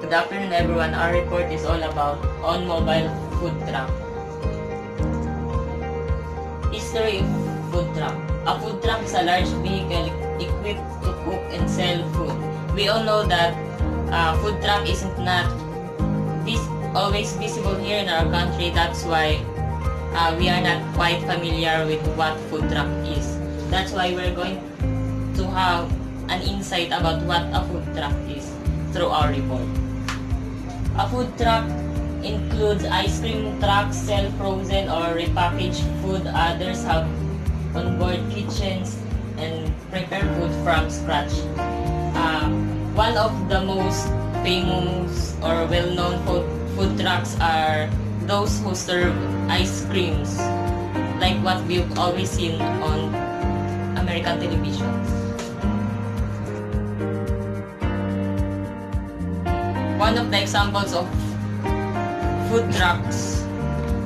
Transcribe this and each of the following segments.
Good afternoon everyone. Our report is all about on-mobile food truck. History of food truck. A food truck is a large vehicle equipped to cook and sell food. We all know that food truck isn't not always visible here in our country. That's why we are not quite familiar with what food truck is. That's why we're going to have an insight about what a food truck is through our report. A food truck includes ice cream trucks, sell frozen or repackaged food. Others have onboard kitchens and prepare food from scratch. One of the most famous or well-known food trucks are those who serve ice creams, like what we've always seen on American television. One of the examples of food trucks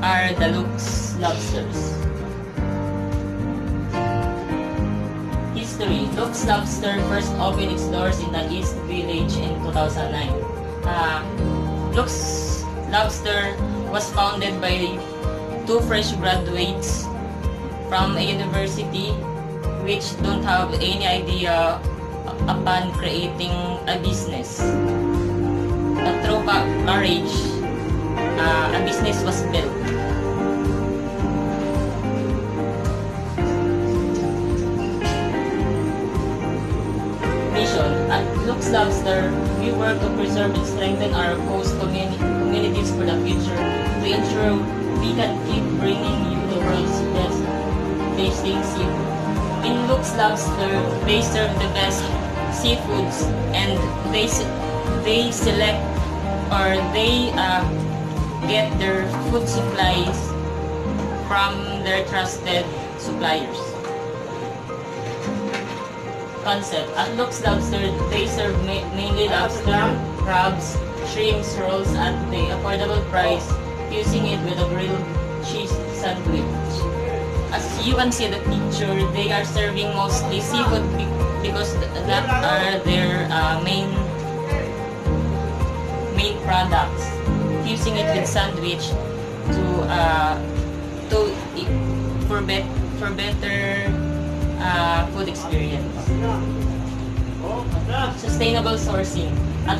are the Luke's Lobsters. History. Luke's Lobster first opened its doors in the East Village in 2009. Luke's Lobster was founded by two fresh graduates from a university which don't have any idea upon creating a business. But through courage, a business was built. Mission. At Luke's Lobster, we work to preserve and strengthen our host communities for the future to ensure we can keep bringing you the world's best tasting seafood. In Luke's Lobster, they serve the best seafoods and they select or they get their food supplies from their trusted suppliers. Concept. At Luke's Lobster, they serve mainly lobster, crabs, shrimps, rolls at the affordable price, fusing it with a grilled cheese sandwich. As you can see the picture, they are serving mostly seafood because that are their main products, fusing it with sandwich for better food experience. Sustainable sourcing. At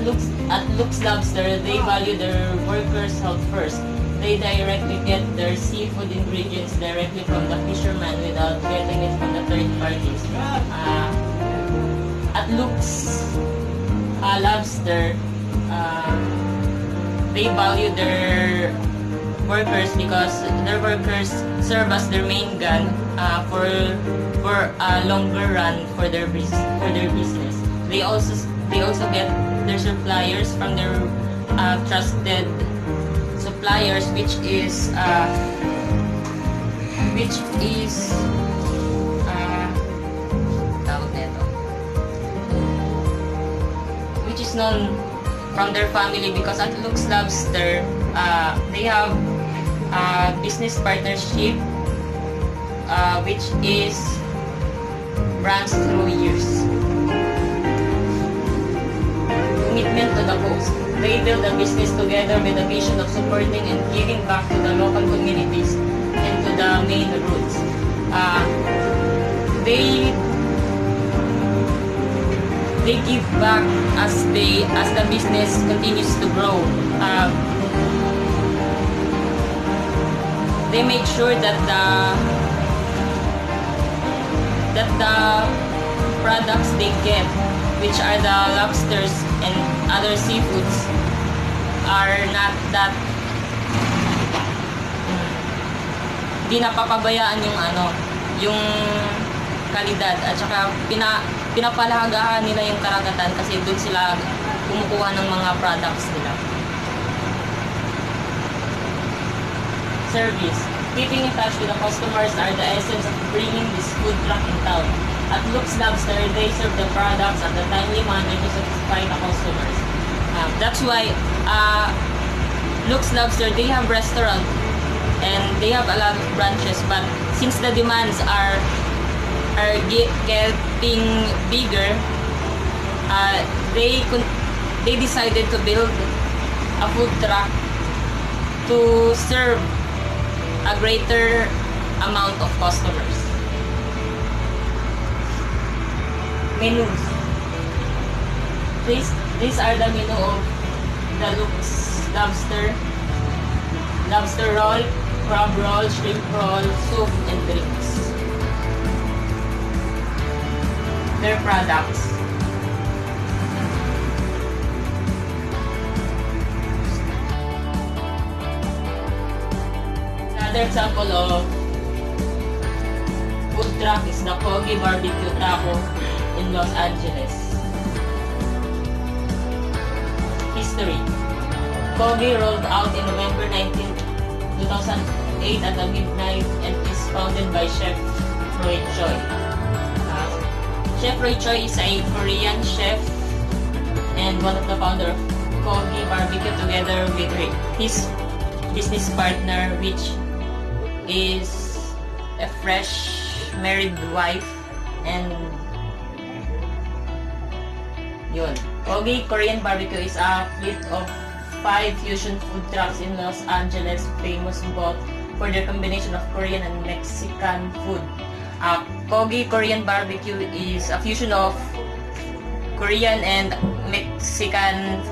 Luke's Lobster, they value their workers' health first. They directly get their seafood ingredients directly from the fisherman without getting it from the third parties. At Luke's Lobster, they value their workers because their workers serve as their main gun for a longer run for their business. They also get their suppliers from their trusted suppliers, which is known from their family, because at Luke's Lobster, they have business partnership which is runs through years. Commitment to the host. They build a business together with a vision of supporting and giving back to the local communities and to the main roots. They give back as the business continues to grow. They make sure that the products they get, which are the lobsters and other seafoods, are not that di napapabayaan yung kalidad, at saka pinapalagaan nila yung karagatan kasi doon sila kumukuha ng mga products nila. Service. Keeping in touch with the customers are the essence of bringing this food truck in town. At Luke's Lobster, they serve the products at a timely manner to satisfy the customers. That's why Luke's Lobster, they have restaurant and they have a lot of branches, but since the demands are getting bigger, they decided to build a food truck to serve a greater amount of customers. Menus. These are the menu of the Lux lobster roll, crab roll, shrimp roll, soup, and drinks. Their products. Another example of food truck is the Kogi Barbecue Taco in Los Angeles. History. Kogi rolled out in November 19, 2008 at midnight and is founded by Chef Roy Choi. Chef Roy Choi is a Korean chef and one of the founder of Kogi Barbecue together with his business partner, which is a fresh married wife, and yun. Kogi Korean Barbecue is a fleet of 5 fusion food trucks in Los Angeles, famous both for their combination of Korean and Mexican food. Kogi Korean Barbecue is a fusion of Korean and Mexican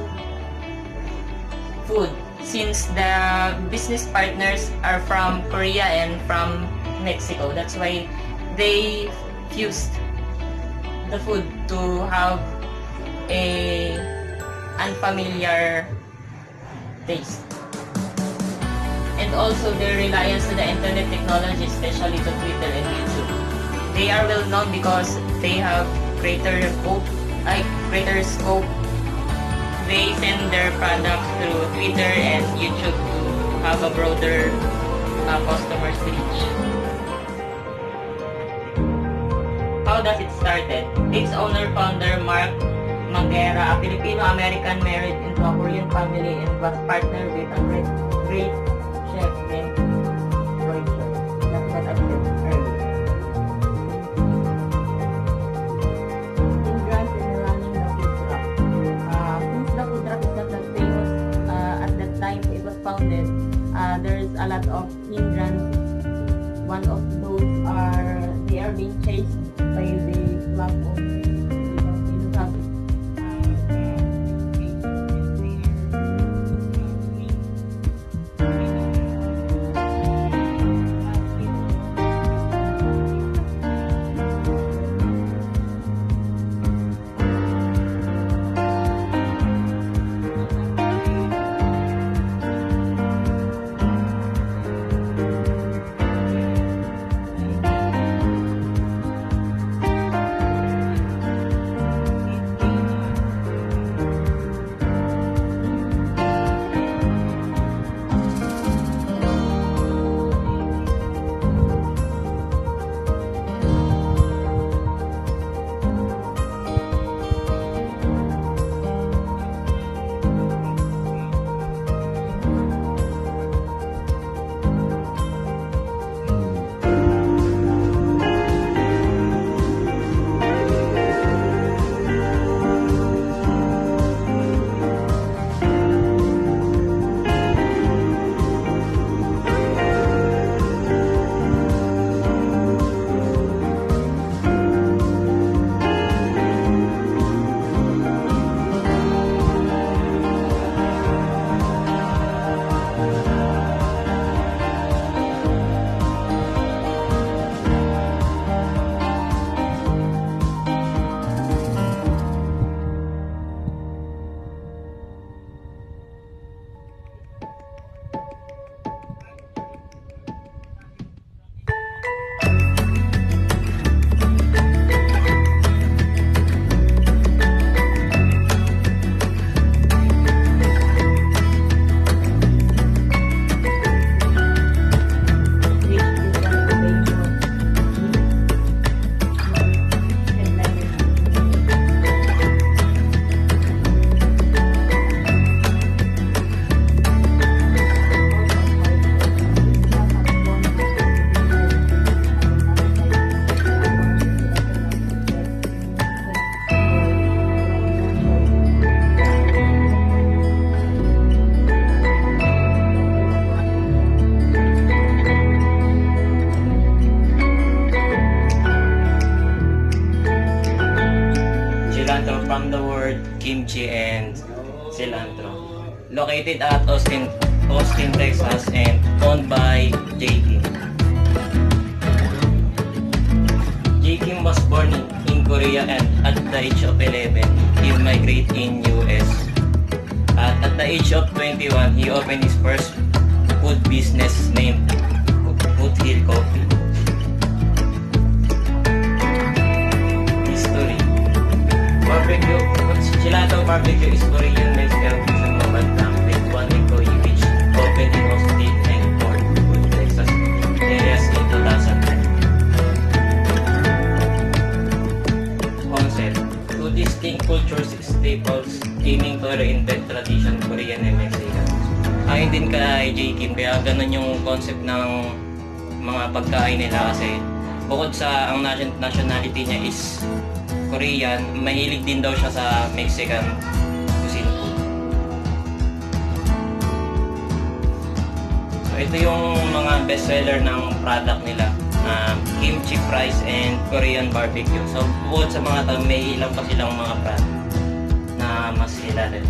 food, since the business partners are from Korea and from Mexico. That's why they fused the food to have a unfamiliar taste. And also their reliance to the internet technology, especially to Twitter and YouTube. They are well known because they have greater scope. They send their products through Twitter and YouTube to have a broader customers reach. How does it started? Its owner founder Mark Manguera, a Filipino-American married into a Korean family and was partnered with a great chef named Roy Choi. That's what I said earlier. Hindrance in running the food truck. Since the food truck is not that famous at that time it was founded, there's a lot of hindrance. One of those are they are being chased by the club of from the word kimchi and cilantro. Located at Austin, Texas, and owned by J. Kim. J. Kim was born in Korea, and at the age of 11, he migrated in US. At the age of 21, he opened his first food business named Foothill Coffee. History. Barbecue. Gelato barbecue is Korean Mexican fusion mobile camp with one employee which opened in Austin and Fort Hood, Texas areas in 2010. Concept. Two distinct cultures staples aiming to reinvent tradition Korean and Mexican. Ayon din kay J. Kim, kaya ganun yung concept ng mga pagkain nila kasi bukod sa ang nationality niya is Korean, mahilig din daw siya sa Mexican cuisine food. So ito yung mga bestseller ng product nila, kimchi fries and Korean barbecue. So bukod sa mga tao, may ilang pa silang mga product na mas kilala.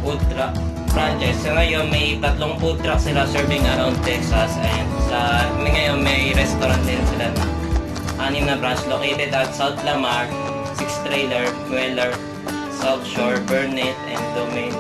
Food truck franchise. So ngayon may 3 food truck sila serving around Texas, and ngayon may restaurant din sila na 6 na branch located at South Lamar, 6 Trailer, Mueller, South Shore, Burnett, and Domain